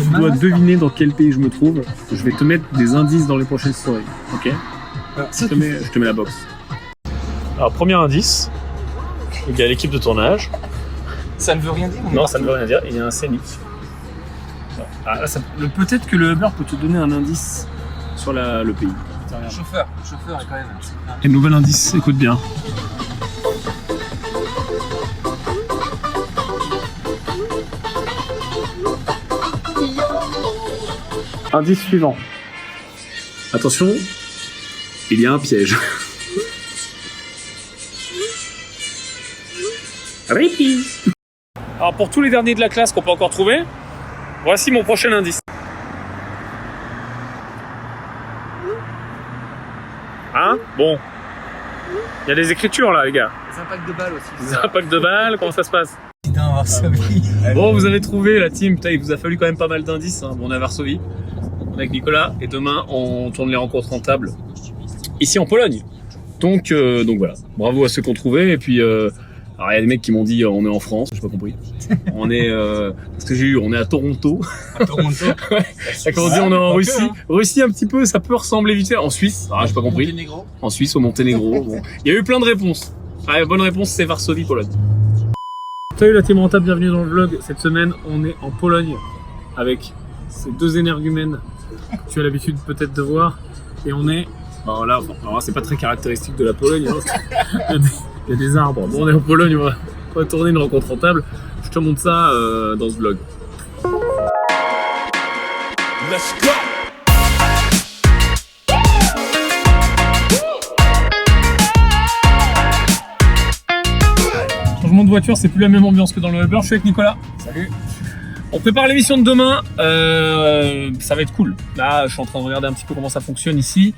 tu dois deviner dans quel pays je me trouve. Je vais te mettre des indices dans les prochaines stories, ok? Je te mets la box. Alors, premier indice, il y a l'équipe de tournage. Ça ne veut rien dire? Non, ça ne veut rien dire, il y a un scénic. Ah, peut-être que le Uber peut te donner un indice sur le pays. Le chauffeur est quand même... Et nouvel indice, écoute bien. Indice suivant. Attention, il y a un piège. Alors pour tous les derniers de la classe qu'on peut encore trouver, voici mon prochain indice. Hein? Bon. Il y a des écritures là les gars. Des impacts de balles aussi. Des impacts de balles, comment ça se passe? Varsovie. Bon, vous avez trouvé la team, putain, il vous a fallu quand même pas mal d'indices. Hein. Bon, on est à Varsovie, on est avec Nicolas, et demain on tourne les rencontres rentables ici en Pologne. Donc voilà, bravo à ceux qui ont trouvé. Et puis, alors il y a des mecs qui m'ont dit on est en France, j'ai pas compris. On est, parce que j'ai eu, on est à Toronto. À Toronto. Ouais. Quand on dit on est en Russie, hein. Russie un petit peu, ça peut ressembler vite fait. En Suisse, ah, j'ai pas compris. Monténégro. En Suisse, au Monténégro. Bon. Il y a eu plein de réponses. Ah, la bonne réponse c'est Varsovie, Pologne. Salut la team rentable, bienvenue dans le vlog. Cette semaine, on est en Pologne avec ces deux énergumènes que tu as l'habitude peut-être de voir. Et on est, alors là c'est pas très caractéristique de la Pologne. Hein. Il y a des arbres. Bon, on est en Pologne, on va tourner une rencontre rentable. Je te montre ça dans ce vlog. Let's go! Changement de voiture, c'est plus la même ambiance que dans le Uber. Je suis avec Nicolas. Salut. On prépare l'émission de demain. Ça va être cool. Là, je suis en train de regarder un petit peu comment ça fonctionne ici.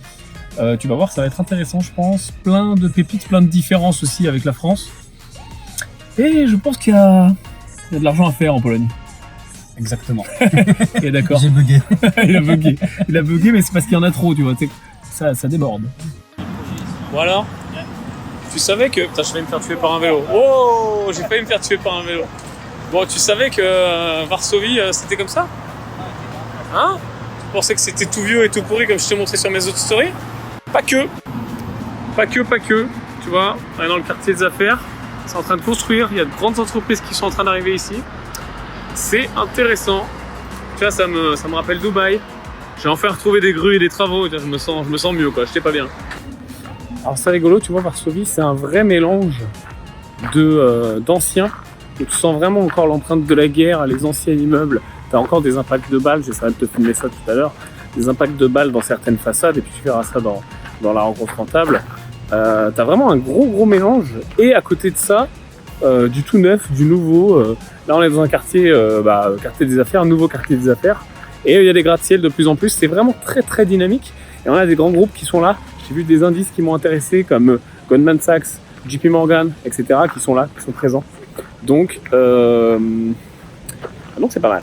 Tu vas voir, ça va être intéressant, je pense. Plein de pépites, plein de différences aussi avec la France. Et je pense qu'il y a de l'argent à faire en Pologne. Exactement. Et d'accord. J'ai bugué. Il a bugué, mais c'est parce qu'il y en a trop, tu vois. Ça déborde. Bon alors, tu savais que... Putain, je vais me faire tuer par un vélo. Oh, j'ai failli me faire tuer par un vélo. Bon, tu savais que Varsovie, c'était comme ça? Hein? Tu pensais que c'était tout vieux et tout pourri comme je t'ai montré sur mes autres stories? Pas que. Tu vois, on est dans le quartier des affaires. C'est en train de construire. Il y a de grandes entreprises qui sont en train d'arriver ici. C'est intéressant. Tu vois, ça me rappelle Dubaï. J'ai enfin retrouvé des grues et des travaux. Je me sens mieux, quoi. J'étais pas bien. Alors c'est rigolo, tu vois, Varsovie, c'est un vrai mélange d'anciens. Et tu sens vraiment encore l'empreinte de la guerre, les anciens immeubles. Tu as encore des impacts de balles, j'essaierai de te filmer ça tout à l'heure. Des impacts de balles dans certaines façades, et puis tu verras ça dans la rencontre rentable. Tu as vraiment un gros mélange. Et à côté de ça, du tout neuf, du nouveau. Là, on est dans un quartier, quartier des affaires, nouveau quartier des affaires. Et il y a des gratte-ciel de plus en plus. C'est vraiment très dynamique. Et on a des grands groupes qui sont là. J'ai vu des indices qui m'ont intéressé, comme Goldman Sachs, JP Morgan, etc., qui sont là, qui sont présents. Donc c'est pas mal.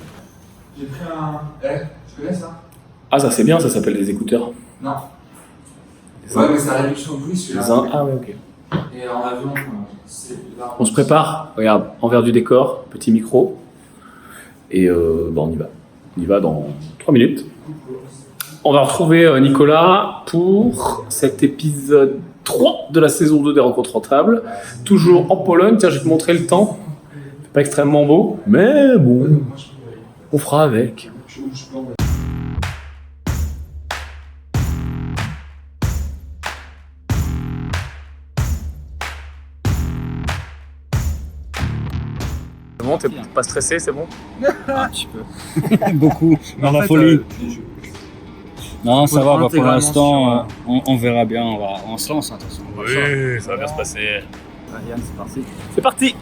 J'ai pris un... tu connais ça? Ah, ça c'est bien, ça s'appelle des écouteurs. Non. Ouais, mais c'est la réduction de bruit celui-là. Ah ouais, ok. Et en avion, c'est... On se prépare, regarde, envers du décor, petit micro. Et on y va. On y va dans 3 minutes. On va retrouver Nicolas pour cet épisode 3 de la saison 2 des rencontres rentables. Toujours en Pologne. Tiens, je vais te montrer le temps. C'est pas extrêmement beau, mais bon, on fera avec. C'est bon, t'es pas stressé, c'est bon? Un petit peu. Beaucoup. Dans la folie. Non, ça va, pour l'instant, on verra bien, on se lance, attention. Oui, ça va bien se passer. Yann, c'est parti. C'est parti.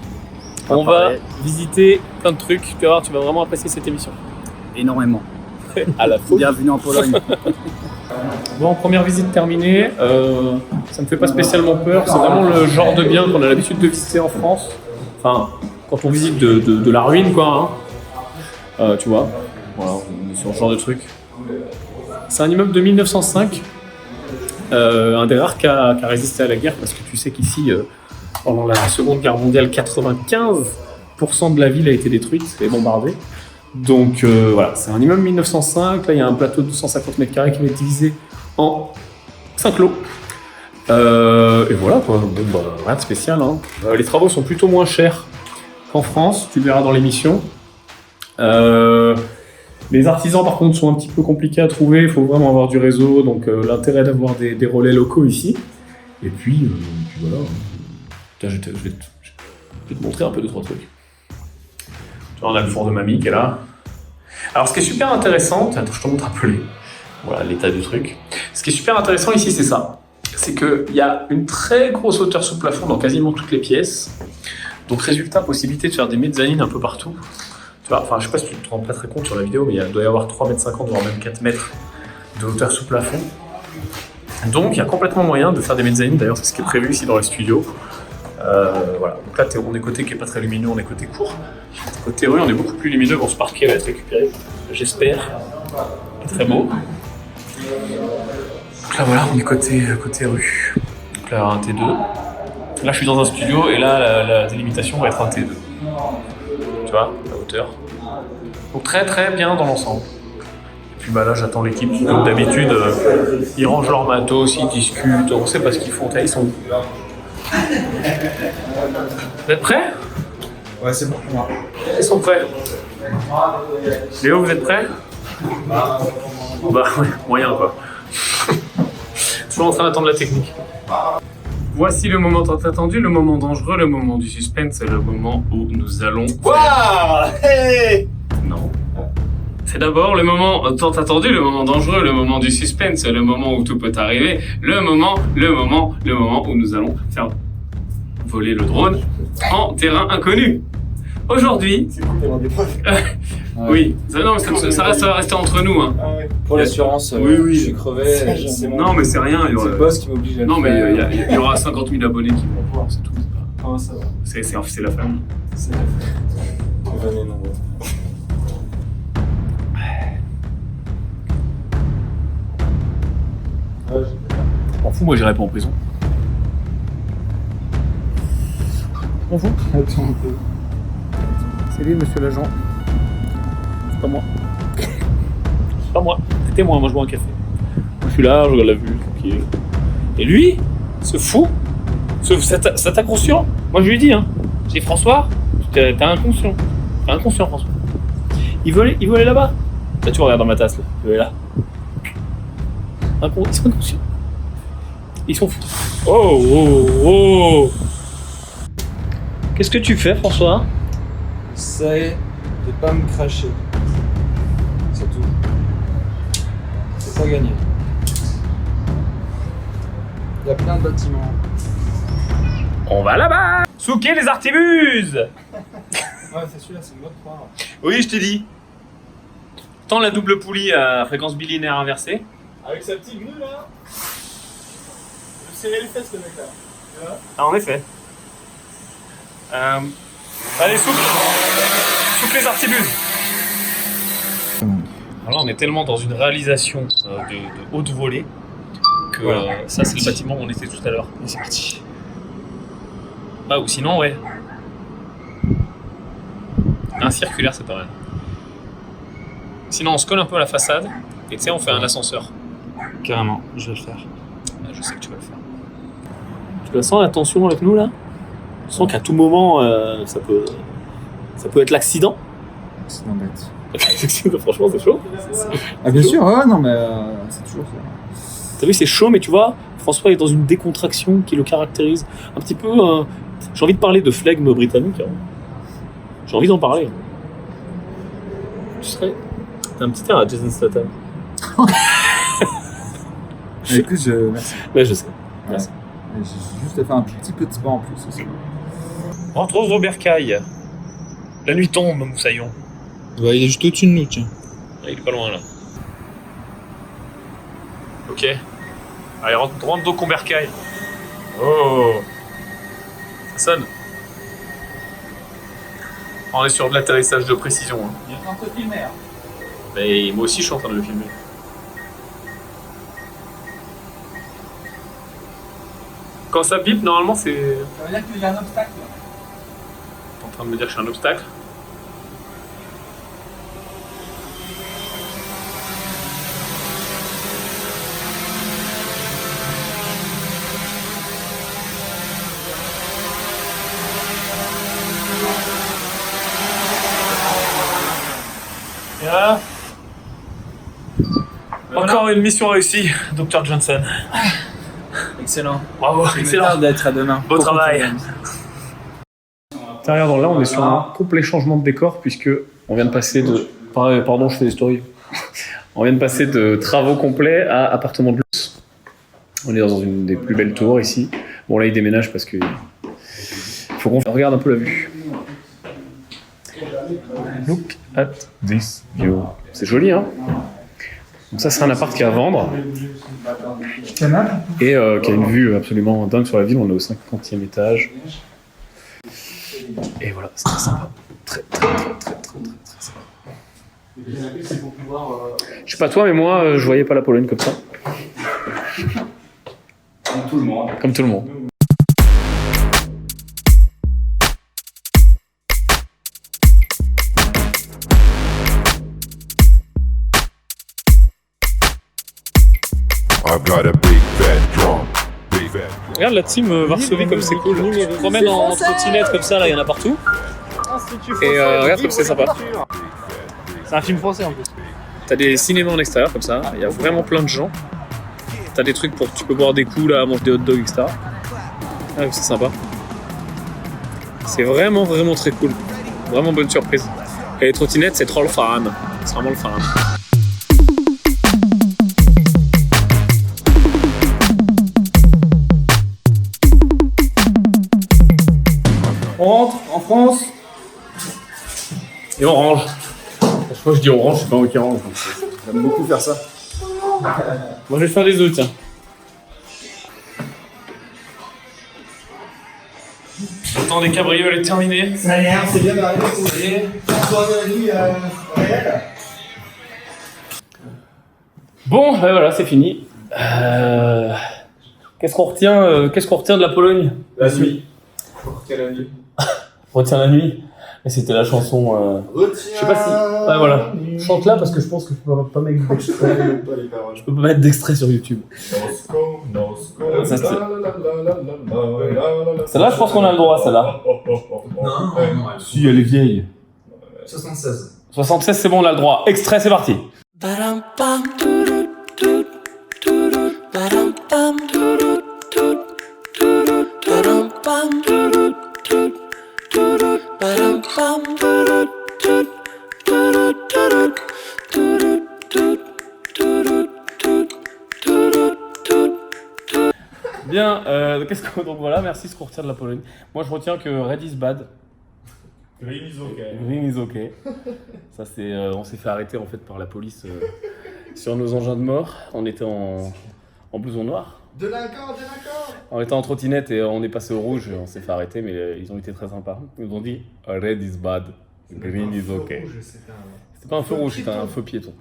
On va visiter plein de trucs, tu vas voir, tu vas vraiment apprécier cette émission. Énormément. À la folie. Bienvenue en Pologne. Bon, première visite terminée, ça me fait pas spécialement peur, c'est vraiment le genre de bien qu'on a l'habitude de visiter en France. Enfin, quand on visite de la ruine, quoi. Hein. Tu vois, voilà, on est sur ce genre de truc. C'est un immeuble de 1905, un des rares qui a résisté à la guerre, parce que tu sais qu'ici, pendant la Seconde Guerre mondiale, 95% de la ville a été détruite et bombardée. Donc voilà, c'est un immeuble 1905. Là, il y a un plateau de 250 mètres carrés qui va être divisé en 5 lots. Et voilà, quoi. Bon, bah, rien de spécial. Hein. Les travaux sont plutôt moins chers qu'en France, tu le verras dans l'émission. Les artisans, par contre, sont un petit peu compliqués à trouver. Il faut vraiment avoir du réseau, donc l'intérêt d'avoir des relais locaux ici. Et puis voilà. Tiens, je vais te montrer un peu 2-3 trucs. Tu vois, on a le four de mamie qui est là. Alors, ce qui est super intéressant, attends, je te montre un peu voilà, l'état du truc. Ce qui est super intéressant ici, c'est ça. C'est qu'il y a une très grosse hauteur sous plafond dans quasiment toutes les pièces. Donc, résultat, possibilité de faire des mezzanines un peu partout. Tu vois, enfin, je sais pas si tu te rends pas très compte sur la vidéo, mais il doit y avoir 3,50 m, voire même 4 mètres de hauteur sous plafond. Donc, il y a complètement moyen de faire des mezzanines. D'ailleurs, c'est ce qui est prévu ici dans les studios. Voilà. Donc là, on est côté qui est pas très lumineux, on est côté court. Côté rue, on est beaucoup plus lumineux. Bon, ce parquet va être récupéré, j'espère. Très beau. Donc là, voilà, on est côté rue. Donc là, un T2. Là, je suis dans un studio et là, la délimitation va être un T2. Tu vois, la hauteur. Donc très très bien dans l'ensemble. Et puis bah là, j'attends l'équipe. Comme d'habitude, ils rangent leur matos, ils discutent. On sait pas ce qu'ils font. Ils sont. Vous êtes prêts? Ouais, c'est bon pour moi. Ils sont prêts. Léo, vous êtes prêts? Bah ouais, moyen quoi. Toujours en train d'attendre la technique. Voici le moment tant attendu, le moment dangereux, le moment du suspense, c'est le moment où nous allons... Waouh! Hey! Non. C'est d'abord le moment tant attendu, le moment dangereux, le moment du suspense, le moment où tout peut arriver, le moment où nous allons faire voler le drone en terrain inconnu. Aujourd'hui... oui, ça va rester entre nous. Hein. Ah ouais. Pour l'assurance, oui. je suis crevé. C'est Non, mais c'est rien. C'est le boss qui m'oblige à le Non, mais faire. il y aura 50 000 abonnés qui vont voir, c'est tout. Ah, ça va. C'est la famille. C'est la fin. Venez nombreux. Je m'en fous, moi j'irai pas en prison. Je m'en fous. Attends un peu. C'est lui, monsieur l'agent. C'est pas moi. C'est pas moi. C'est témoin, moi je bois un café. Moi je suis là, je regarde la vue, tranquille. Et lui, ce fou, cet inconscient, moi je lui ai dit, hein, j'ai dit François, t'es inconscient. T'es inconscient, François. Il veut aller là-bas. Là tu regardes dans ma tasse, là. Il veut aller là. Ils sont inconscients. Ils sont fous. Oh. Qu'est-ce que tu fais, François? C'est de pas me cracher. C'est tout. C'est pas gagné. Il y a plein de bâtiments. On va là-bas. Souquet les artibuses. Ouais, c'est celui-là, c'est le mode 3. Oui, je t'ai dit. Tends la double poulie à fréquence bilinéaire inversée. Avec sa petite grue là. Il serrait les fesses, le mec là. Ah, en effet. Allez, souffle les artibuses. Alors là, on est tellement dans une réalisation de haute volée que Voilà. ça, c'est le bâtiment où on était tout à l'heure. Et c'est parti. Ah, ou sinon, ouais. Un circulaire, c'est pas mal. Sinon, on se colle un peu à la façade et tu sais, on fait un ascenseur. Carrément, je vais le faire. Ah, je sais que tu vas le faire. Tu la sens la tension avec nous là? Tu sens qu'à tout moment, ça peut être l'accident. C'est un bête. Franchement, c'est chaud. Ah, bien sûr, ouais, non, mais c'est toujours ça. T'as vu, c'est chaud, mais tu vois, François est dans une décontraction qui le caractérise. Un petit peu. J'ai envie de parler de flegme britannique. Hein. J'ai envie d'en parler. Tu serais. T'as un petit air à Jason Statham. Écoute, merci. Ouais, je sais. Merci. J'ai juste fait un petit peu de sport en plus aussi. Rentre au Bercail. La nuit tombe, Moussaillon. Ouais, il est juste au-dessus de nous, tiens. Il est pas loin là. Ok. Allez, rentre d'eau Combercail. Oh. Ça sonne. On est sur de l'atterrissage de précision. Hein. Il est en train de filmer. Hein. Mais moi aussi je suis en train de le filmer. Quand ça bip, normalement c'est... Ça veut dire qu'il y a un obstacle là. T'es en train de me dire que je suis un obstacle? Encore une mission réussie, Dr Johnson. Excellent. Bravo, excellent. D'être à demain. Beau travail. Regardons, là on est sur un complet changement de décor puisque on vient de passer de... Pardon, je fais des stories. On vient de passer de travaux complets à appartement de luxe. On est dans une des plus belles tours ici. Bon là il déménage parce que faut qu'on regarde un peu la vue. Look at this view. C'est joli hein. Donc ça c'est un appart qui est à vendre. Et qui a une vue absolument dingue sur la ville. On est au 50e étage. Et voilà, c'est très sympa. Très sympa. Je sais pas toi, mais moi, je voyais pas la Pologne comme ça. Comme tout le monde. Comme tout le monde. I've got a big fat drum. Big fat drum. Regarde la team Varsovie comme c'est cool. Tu te promènes en trottinette comme ça, là, il y en a partout. Et regarde comme c'est sympa. C'est un film français en plus. T'as des cinémas en extérieur comme ça, il y a vraiment plein de gens. T'as des trucs pour tu peux boire des coups là, manger des hot dogs, etc. Ah, c'est sympa. C'est vraiment très cool. Vraiment bonne surprise. Et les trottinettes, c'est trop le fan. C'est vraiment le fan. On rentre en France et on range. Je crois que je dis on range, c'est pas moi qui range. J'aime beaucoup faire ça. Moi je vais faire des œufs, tiens. Le temps des cabrioles est terminé. Ça y est, c'est bien d'arriver. Bon, ben voilà, c'est fini. Qu'est-ce qu'on retient de la Pologne? La nuit. Quelle nuit? On retient la nuit. Mais c'était la chanson. Je sais pas si. Ouais, voilà. Chante là parce que je pense que je peux pas mettre d'extrait. Je peux pas mettre d'extrait sur YouTube. Ça, celle-là, je pense qu'on a le droit, celle-là. Non. Si, elle est vieille. 76. 76, c'est bon, on a le droit. Extrait, c'est parti. Bien, donc voilà, merci ce qu'on retient de la Pologne. Moi je retiens que Red is bad. Green is okay. Green is okay. Ça c'est, on s'est fait arrêter en fait par la police sur nos engins de mort. On était en blouson noir. Délinquant. On était en trottinette et on est passé au rouge. On s'est fait arrêter, mais ils ont été très sympas. Ils nous ont dit Red is bad, green is okay. C'était pas un feu rouge, c'était un feu piéton.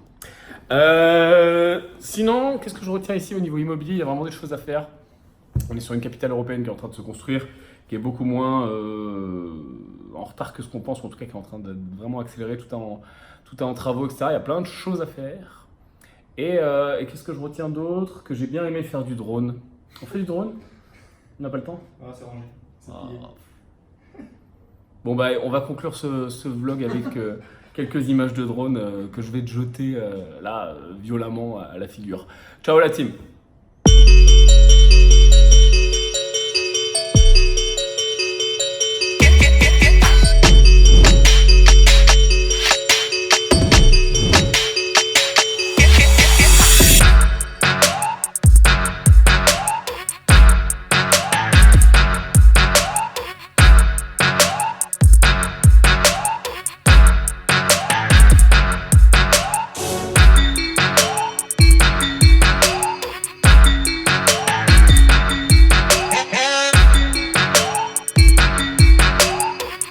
Sinon, qu'est-ce que je retiens ici au niveau immobilier? Il y a vraiment des choses à faire. On est sur une capitale européenne qui est en train de se construire, qui est beaucoup moins en retard que ce qu'on pense, ou en tout cas qui est en train de vraiment accélérer, tout est en travaux, etc. Il y a plein de choses à faire. Et qu'est-ce que je retiens d'autre? Que j'ai bien aimé faire du drone. On fait du drone? On n'a pas le temps? Ah, c'est rangé. Bon bah on va conclure ce vlog avec quelques images de drone que je vais te jeter là violemment à la figure. Ciao la team!